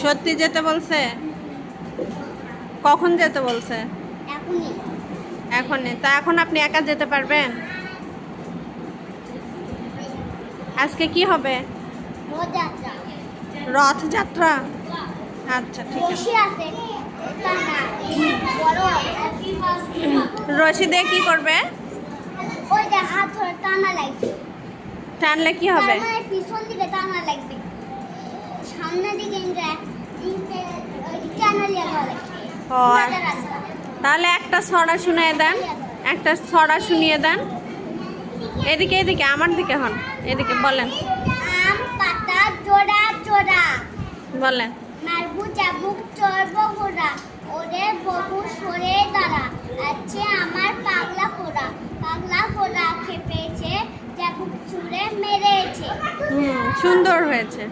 সত্যি যেতে বলছে? কখন যেতে বলছে? এখনই। এখনই? তা এখন আপনি একা যেতে পারবেন? আজকে কি হবে? রথযাত্রা। রথযাত্রা? আচ্ছা, ঠিক আছে। রশি আছে, টানা, বড় রশি দিয়ে কি করবে? ওই যে হাত ধরে টানা লাগবে। টানলে কি হবে? তার মানে পিছন দিকে টানা লাগবে, সামনের দিকে টানা লাগবে। ও, একটা রাস্তা। তাহলে একটা ছড়া শুনিয়ে দেন, একটা ছড়া শুনিয়ে দেন। এদিকে এদিকে আমার দিকে হন, এদিকে বলেন। আম পাতা জোড়া জোড়া, বলেন। মারবু চাবুক চড়ব ঘোড়া, ওরে বহু সরে দাঁড়া, আছে আমার পাগলা ঘোড়া, পাগলা ঘোড়া খেপেছে, চাবুক ছুঁড়ে মেরেছে। সুন্দর হয়েছে।